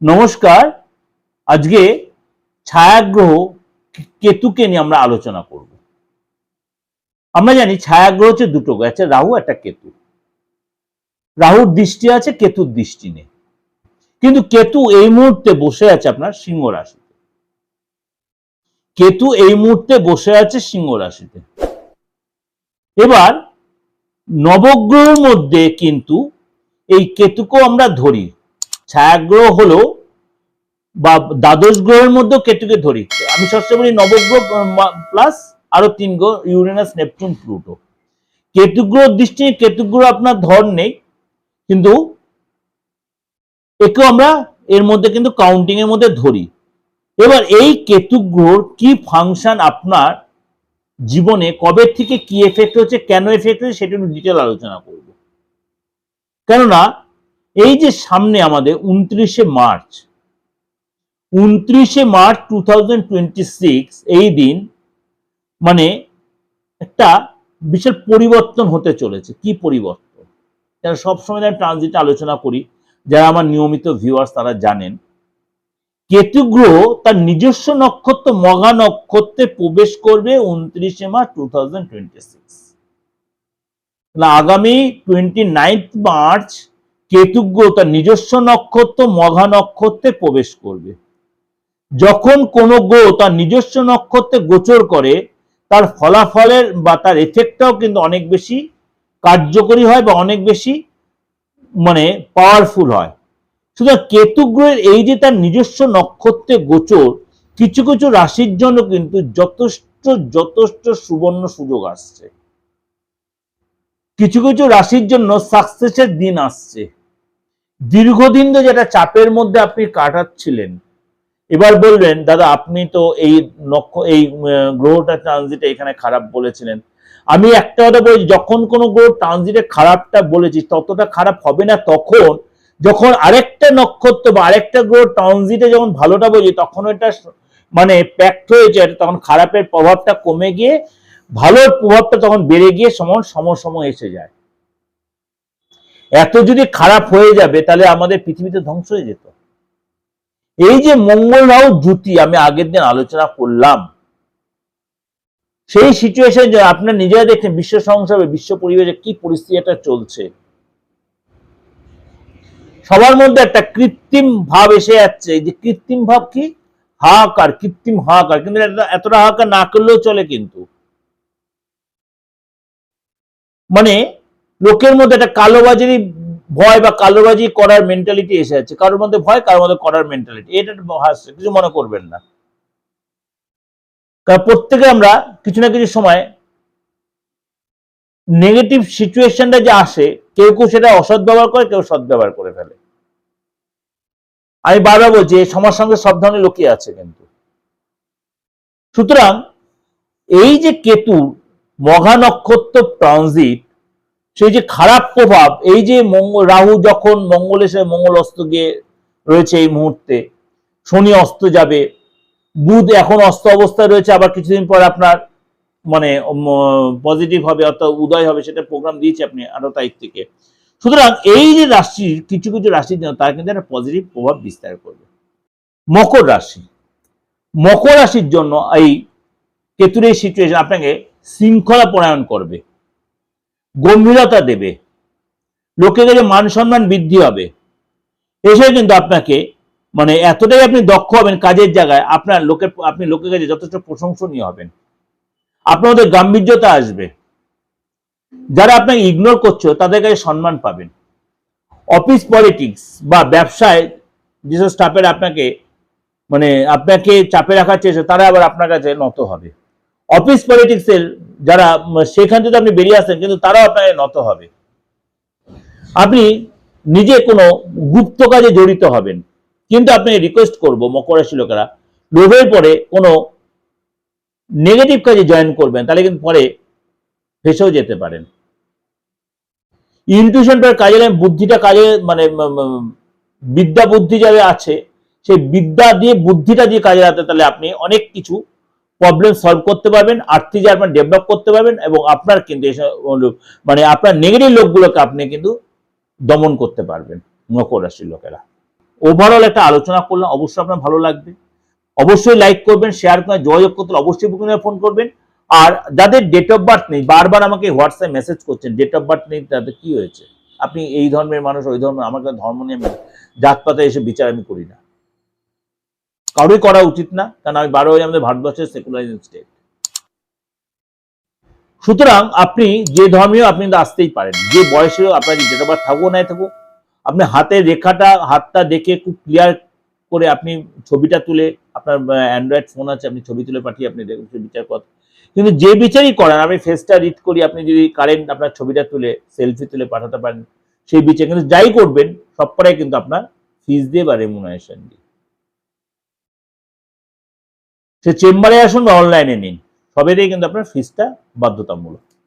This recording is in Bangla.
নমস্কার। আজকে ছায়াগ্রহ কেতুকে নিয়ে আমরা আলোচনা করব। আমরা জানি ছায়াগ্রহ হচ্ছে দুটো, আছে রাহু একটা কেতু। রাহুর দৃষ্টি আছে, কেতুর দৃষ্টি নেই। কিন্তু কেতু এই মুহূর্তে বসে আছে আপনার সিংহ রাশিতে। কেতু এই মুহূর্তে বসে আছে সিংহ রাশিতে। এবার নবগ্রহের মধ্যে কিন্তু এই কেতুকেও আমরা ধরি। ছায়াগ্রহ হলো বা দ্বাদশ গ্রহের মধ্যে কেতুকে ধরি। আমি সবসময় বলি নবগ্রহ প্লাস আরো 3 গ্রহ, ইউরেনাস, নেপচুন, প্লুটো। কেতু গ্রহ দৃষ্টি, কেতু গ্রহ আপনার ধর নেই, কিন্তু একেও আমরা এর মধ্যে কিন্তু কাউন্টিং এর মধ্যে ধরি। এবার এই কেতু গ্রহর কি ফাংশন আপনার জীবনে কবে থেকে কি এফেক্ট হচ্ছে, কেন এফেক্ট হচ্ছে, সেটা একটু ডিটেল আলোচনা করব। কেননা এই যে সামনে আমাদের 29শে মার্চ 2026 এই দিন মানে একটা বিশাল পরিবর্তন হতে চলেছে। কি পরিবর্তন? যারা সবসময় ট্রানজিট আলোচনা করি, যারা আমার নিয়মিত ভিউয়ার্স তারা জানেন, কেতু গ্রহ তার নিজস্ব নক্ষত্র মঘা নক্ষত্রে প্রবেশ করবে 29শে মার্চ 2026। আগামী 29 মার্চ কেতু গ্রহ তার নিজস্ব নক্ষত্র মঘা নক্ষত্রে প্রবেশ করবে। যখন কোন গ্রহ তার নিজস্ব নক্ষত্রে গোচর করে, তার ফলাফলের বা তার এফেক্টটাও কিন্তু অনেক বেশি কার্যকরী হয় বা অনেক বেশি পাওয়ারফুল হয়। সুতরাং কেতু গ্রহের এই যে তার নিজস্ব নক্ষত্রে গোচর, কিছু কিছু রাশির জন্য কিন্তু যথেষ্ট সুবর্ণ সুযোগ আসছে। কিছু কিছু রাশির জন্য সাকসেসের দিন আসছে। দীর্ঘদিন ধরে যেটা চাপের মধ্যে আপনি কাটাচ্ছিলেন, এবার বলবেন দাদা আপনি তো এই গ্রহটা ট্রানজিটে এখানে খারাপ বলেছিলেন। আমি একটা কথা বলছি, যখন কোনো গ্রহ ট্রানজিটে খারাপটা বলেছি ততটা খারাপ হবে না তখন যখন আরেকটা নক্ষত্র বা আরেকটা গ্রহ ট্রানজিটে যখন ভালোটা বলছি, তখন এটা প্যাক্ট হয়ে যায়, তখন খারাপের প্রভাবটা কমে গিয়ে ভালোর প্রভাবটা তখন বেড়ে গিয়ে সম এসে যায়। এত যদি খারাপ হয়ে যাবে তাহলে আমাদের পৃথিবীতে ধ্বংস হয়ে যেত। এই যে মঙ্গল রাহু জুতি আমি আগের দিন আলোচনা করলাম, সেই সিচুয়েশন যে আপনার নিজেরা দেখেন বিশ্ব সংসারে, বিশ্ব পরিবেশে কি পরিস্থিতিটা চলছে। সবার মধ্যে একটা কৃত্রিম ভাব এসে যাচ্ছে। যে কৃত্রিম ভাব কি? হাহাকার, কৃত্রিম হাহাকার। কিন্তু এতটা হাহাকার না করলেও চলে। কিন্তু লোকের মধ্যে একটা কালোবাজারি ভয় বা কালোবাজি করার মেন্টালিটি এসে যাচ্ছে। কারোর মধ্যে ভয়, কারোর মধ্যে করার মেন্টালিটি। এটা হাসছে, কিছু মনে করবেন না। কারণ প্রত্যেকে আমরা কিছু না কিছু সময় নেগেটিভ সিচুয়েশনটা যে আসে, কেউ কেউ সেটা অসৎ ব্যবহার করে, কেউ সৎ ব্যবহার করে ফেলে। আমি বারবার বলছি সমাজ সঙ্গে সব ধরনের লোকই আছে। কিন্তু সুতরাং এই যে কেতু মঘা নক্ষত্র ট্রানজিট, সেই যে খারাপ প্রভাব, এই যে রাহু যখন মঙ্গল এসে মঙ্গল অস্ত গিয়ে রয়েছে এই মুহূর্তে, শনি অস্ত যাবে, বুধ এখন অস্ত অবস্থায় রয়েছে, আবার কিছুদিন পর আপনার পজিটিভ হবে অর্থাৎ উদয় হবে, সেটা প্রোগ্রাম দিয়েছে আপনি 18 তারিখ থেকে। সুতরাং এই যে রাশির কিছু কিছু রাশির জন্য তার কিন্তু একটা পজিটিভ প্রভাব বিস্তার করবে। মকর রাশি, মকর রাশির জন্য এই কেতুর এই সিচুয়েশন আপনাকে শৃঙ্খলা পরায়ণ করবে, গম্ভীরতা দেবে, লোকের কাছে মান সম্মান বৃদ্ধি হবে। এসে কিন্তু আপনাকে এতটাই আপনি দক্ষ হবেন কাজের জায়গায়, আপনি লোকের কাছে যথেষ্ট প্রশংসনীয় হবেন। আপনার মধ্যে গাম্ভীর্যতা আসবে। যারা আপনাকে ইগনোর করছে তাদের কাছে সম্মান পাবেন। অফিস পলিটিক্স বা ব্যবসায় যেসব স্টাফের আপনাকে চাপে রাখার চেয়েছে, তারা আবার আপনার কাছে নত হবে। অফিস পলিটিক্সের যারা সেখান থেকে আপনি বেরিয়ে আসেন, কিন্তু তারাও আপনাকে নত হবে। আপনি নিজে কোনো গুপ্ত কাজে জড়িত হবেন। কিন্তু আপনাকে রিকোয়েস্ট করব মকর রাশি লোকেরা, লোভের পরে কোনো নেগেটিভ কাজে জয়েন করবেন, তাহলে কিন্তু পরে ফেসেও যেতে পারেন। ইনটিউশন পর কাজে বুদ্ধিটা কাজে বিদ্যা বুদ্ধি যাদের আছে, সেই বিদ্যা দিয়ে বুদ্ধিটা দিয়ে কাজে লাগাতে, তাহলে আপনি অনেক কিছু প্রবলেম সলভ করতে পারবেন, আর্থিক আপনার ডেভেলপ করতে পারবেন, এবং আপনার কিন্তু আপনার নেগেটিভ লোকগুলোকে আপনি কিন্তু দমন করতে পারবেন মকর রাশির লোকেরা। ওভারঅল একটা আলোচনা করলাম, অবশ্যই আপনার ভালো লাগবে। অবশ্যই লাইক করবেন, শেয়ার করবেন, যোগাযোগ করতে হলে অবশ্যই ফোন করবেন। আর যাদের ডেট অফ বার্থ নেই, বারবার আমাকে হোয়াটসঅ্যাপ মেসেজ করছেন ডেট অফ বার্থ নেই, তাদের কি হয়েছে, আপনি এই ধর্মের মানুষ ওই ধর্মের, আমাকে ধর্ম নিয়ে জাতপাতে এসে বিচার আমি করি না, কারোই করা উচিত না, কারণ আমি 12 আমাদের ভারতবর্ষের সেকুলারিজম স্টেট। সুতরাং আপনি যে ধর্মীয় আপনি কিন্তু আসতেই পারেন, যে বয়সেও আপনার ডেট অফ বার্থ থাকুক নাই থাকুক, আপনি হাতের রেখাটা হাতটা দেখে খুব ক্লিয়ার করে আপনি ছবিটা তুলে, আপনার অ্যান্ড্রয়েড ফোন আছে, আপনি ছবি তুলে পাঠিয়ে আপনি দেখুন বিচার কথা। কিন্তু যে বিচারই করেন, আমি ফেসটা রিড করি, আপনি যদি কারেন্ট আপনার ছবিটা তুলে সেলফি তুলে পাঠাতে পারেন, সেই বিচার কিন্তু যাই করবেন সবকটাই কিন্তু আপনার ফিস দিয়ে বা রেমুনারেশন দিয়ে। সে চেম্বারে আসুন বা অনলাইনে নিন, সবেতেই কিন্তু আপনার ফিসটা বাধ্যতামূলক।